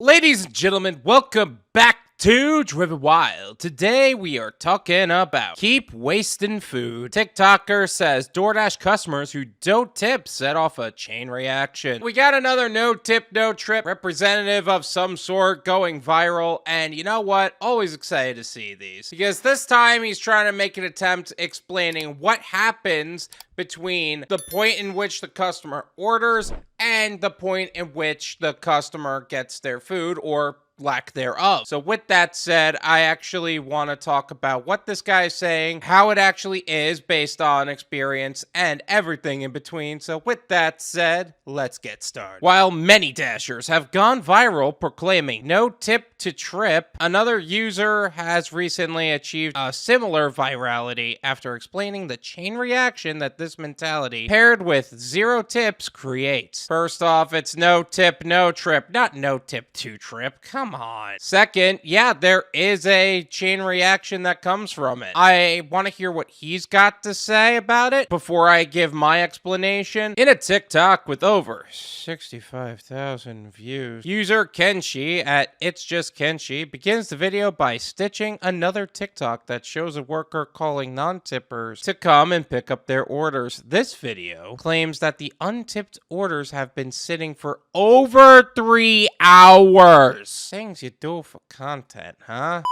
Ladies and gentlemen, welcome back to Driven Wild. Today we are talking about keep wasting food. TikToker says DoorDash customers who don't tip set off a chain reaction. We got another no tip, no trip representative of some sort going viral, and you know what? Always excited to see these because this time he's trying to make an attempt explaining what happens between the point in which the customer orders and the point in which the customer gets their food or lack thereof. So with that said, I actually want to talk about what this guy is saying, how it actually is based on experience, and everything in between. So with that said, let's get started. While many Dashers have gone viral proclaiming no tip to trip, another user has recently achieved a similar virality after explaining the chain reaction that this mentality paired with zero tips creates. First off, it's no tip, no trip, not no tip to trip. Come on. Second, yeah, there is a chain reaction that comes from it. I want to hear what he's got to say about it before I give my explanation. In a TikTok with over 65,000 views, user Kenshi at Itsjustkenshi begins the video by stitching another TikTok that shows a worker calling non-tippers to come and pick up their orders. This video claims that the untipped orders have been sitting for over 3 hours. Things you do for content, huh?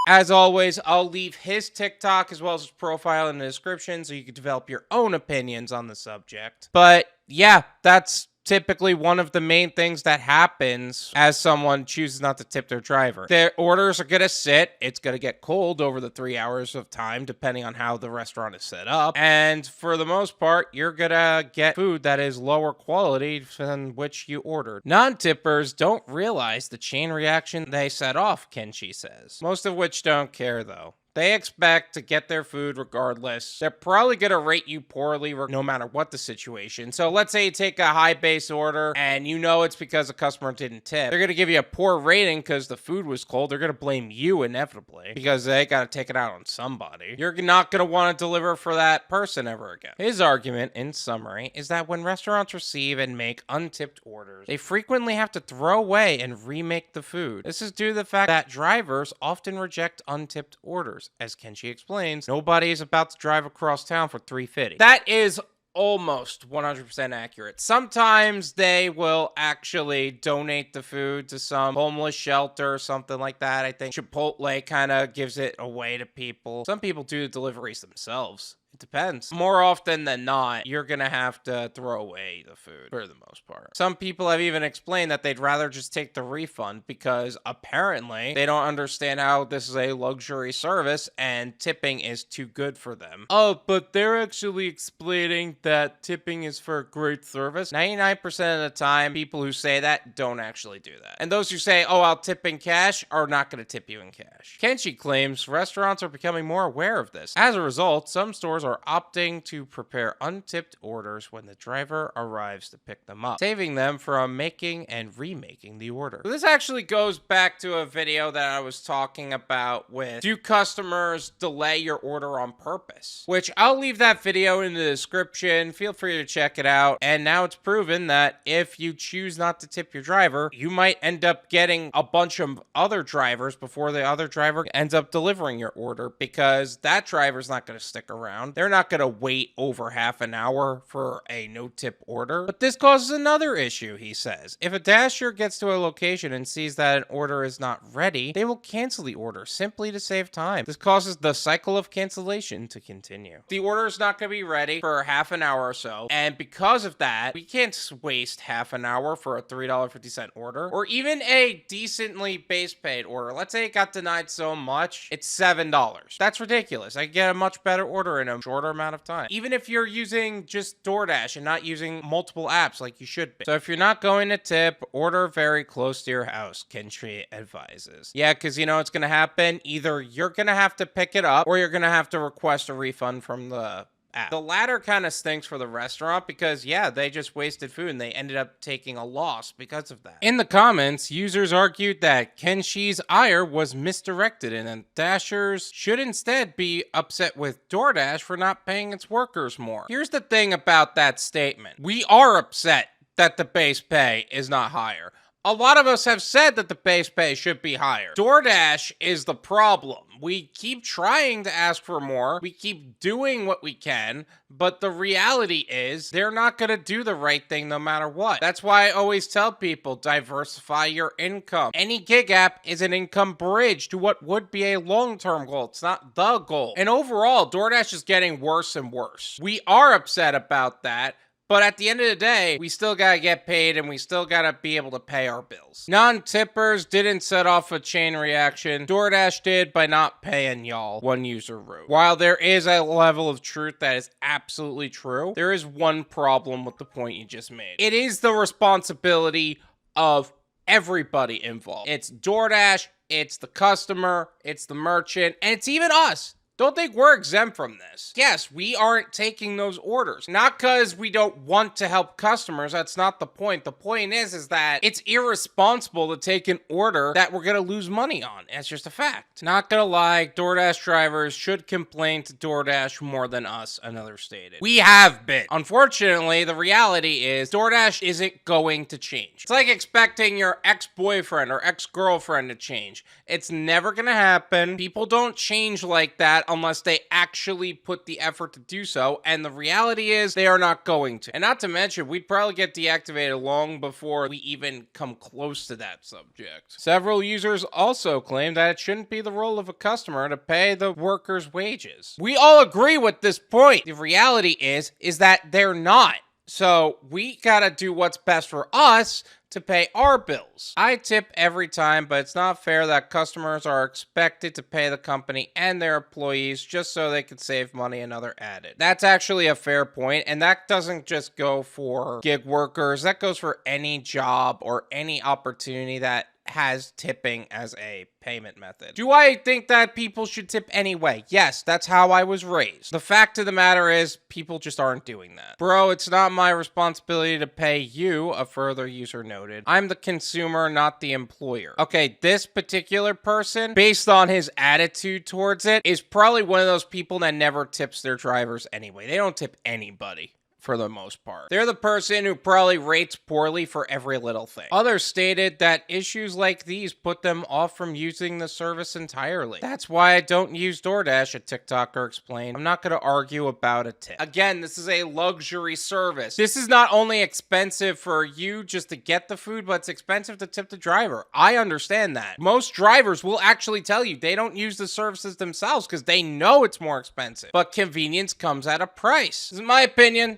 As always, I'll leave his TikTok as well as his profile in the description so you can develop your own opinions on the subject. But yeah, that's typically one of the main things that happens as someone chooses not to tip their driver. Their orders are going to sit. It's going to get cold over the 3 hours of time, depending on how the restaurant is set up. And for the most part, you're going to get food that is lower quality than which you ordered. Non-tippers don't realize the chain reaction they set off, Kenshi says. Most of which don't care, though. They expect to get their food regardless. They're probably going to rate you poorly no matter what the situation. So let's say you take a high base order and you know it's because the customer didn't tip. They're going to give you a poor rating because the food was cold. They're going to blame you inevitably because they got to take it out on somebody. You're not going to want to deliver for that person ever again. His argument, in summary, is that when restaurants receive and make untipped orders, they frequently have to throw away and remake the food. This is due to the fact that drivers often reject untipped orders. As Kenshi explains, nobody is about to drive across town for $3.50. That is almost 100% accurate. Sometimes they will actually donate the food to some homeless shelter or something like that. I think Chipotle kind of gives it away to people. Some people do the deliveries themselves. It depends. More often than not, you're going to have to throw away the food for the most part. Some people have even explained that they'd rather just take the refund because apparently they don't understand how this is a luxury service and tipping is too good for them. Oh, but they're actually explaining that tipping is for great service. 99% of the time, people who say that don't actually do that. And those who say, oh, I'll tip in cash are not going to tip you in cash. Kenshi claims restaurants are becoming more aware of this. As a result, some stores are opting to prepare untipped orders when the driver arrives to pick them up, saving them from making and remaking the order. So this actually goes back to a video that I was talking about with, do customers delay your order on purpose? Which I'll leave that video in the description. Feel free to check it out. And now it's proven that if you choose not to tip your driver, you might end up getting a bunch of other drivers before the other driver ends up delivering your order because that driver's not going to stick around. They're not going to wait over half an hour for a no-tip order. But this causes another issue, he says. If a Dasher gets to a location and sees that an order is not ready, they will cancel the order simply to save time. This causes the cycle of cancellation to continue. The order is not going to be ready for half an hour or so, and because of that, we can't waste half an hour for a $3.50 order, or even a decently base paid order. Let's say it got denied so much, it's $7. That's ridiculous. I get a much better order in a shorter amount of time. Even if you're using just Doordash and not using multiple apps like you should be. So if you're not going to tip, order very close to your house, Kenshi advises. Yeah, because you know what's going to happen? Either you're going to have to pick it up or you're going to have to request a refund from the app. The latter kind of stinks for the restaurant because, yeah, they just wasted food and they ended up taking a loss because of that. In the comments, users argued that Kenshi's ire was misdirected and that Dashers should instead be upset with Doordash for not paying its workers more. Here's the thing about that statement. We are upset that the base pay is not higher. A lot of us have said that the base pay should be higher. DoorDash is the problem. We keep trying to ask for more. We keep doing what we can, but the reality is they're not going to do the right thing no matter what. That's why I always tell people, diversify your income. Any gig app is an income bridge to what would be a long-term goal. It's not the goal. And overall, DoorDash is getting worse and worse. We are upset about that. But at the end of the day, we still gotta get paid and we still gotta be able to pay our bills. Non-tippers didn't set off a chain reaction. DoorDash did by not paying y'all, one user wrote. While there is a level of truth that is absolutely true, there is one problem with the point you just made. It is the responsibility of everybody involved. It's DoorDash, it's the customer, it's the merchant, and it's even us. Don't think we're exempt from this. Yes, we aren't taking those orders. Not because we don't want to help customers. That's not the point. The point is that it's irresponsible to take an order that we're going to lose money on. It's just a fact. Not going to lie, Doordash drivers should complain to DoorDash more than us, another stated. We have been. Unfortunately, the reality is DoorDash isn't going to change. It's like expecting your ex-boyfriend or ex-girlfriend to change. It's never going to happen. People don't change like that unless they actually put the effort to do so, and the reality is they are not going to. And not to mention, we'd probably get deactivated long before we even come close to that subject. Several users also claim that it shouldn't be the role of a customer to pay the workers' wages. We all agree with this point. The reality is that they're not. So we gotta do what's best for us to pay our bills. I tip every time, but it's not fair that customers are expected to pay the company and their employees just so they can save money, another added. That's actually a fair point, and that doesn't just go for gig workers. That goes for any job or any opportunity that has tipping as a payment method. Do I think that people should tip anyway? Yes, that's how I was raised. The fact of the matter is, people just aren't doing that. Bro, it's not my responsibility to pay you, a further user noted. I'm the consumer, not the employer. Okay, this particular person, based on his attitude towards it, is probably one of those people that never tips their drivers anyway. They don't tip anybody, for the most part. They're the person who probably rates poorly for every little thing. Others stated that issues like these put them off from using the service entirely. That's why I don't use DoorDash, a TikToker explained. I'm not going to argue about a tip. Again, this is a luxury service. This is not only expensive for you just to get the food, but it's expensive to tip the driver. I understand that. Most drivers will actually tell you they don't use the services themselves because they know it's more expensive. But convenience comes at a price. This is my opinion.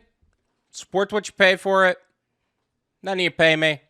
Support what you pay for it. None of you pay me.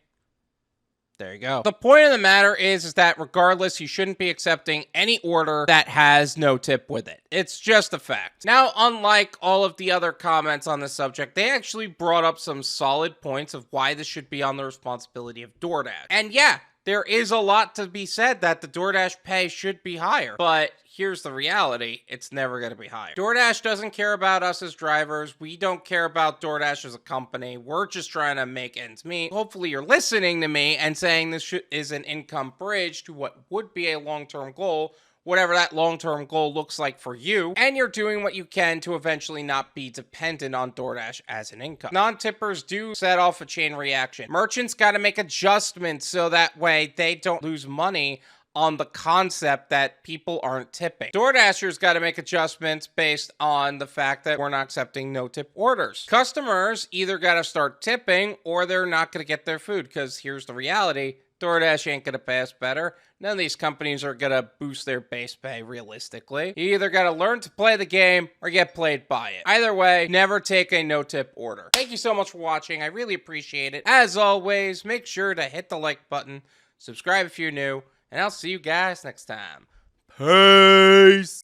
There you go. The point of the matter is that regardless, you shouldn't be accepting any order that has no tip with it. It's just a fact. Now, unlike all of the other comments on this subject, they actually brought up some solid points of why this should be on the responsibility of DoorDash. And yeah, there is a lot to be said that the DoorDash pay should be higher, but here's the reality, it's never going to be higher. DoorDash doesn't care about us as drivers. We don't care about DoorDash as a company. We're just trying to make ends meet. Hopefully you're listening to me and saying this is an income bridge to what would be a long-term goal, whatever that long-term goal looks like for you, and you're doing what you can to eventually not be dependent on DoorDash as an income. Non-tippers do set off a chain reaction. Merchants got to make adjustments so that way they don't lose money on the concept that people aren't tipping. DoorDashers got to make adjustments based on the fact that we're not accepting no-tip orders. Customers either got to start tipping or they're not going to get their food, because here's the reality, DoorDash ain't going to pay us better. None of these companies are going to boost their base pay realistically. You either got to learn to play the game or get played by it. Either way, never take a no-tip order. Thank you so much for watching. I really appreciate it. As always, make sure to hit the like button, subscribe if you're new, and I'll see you guys next time. Peace!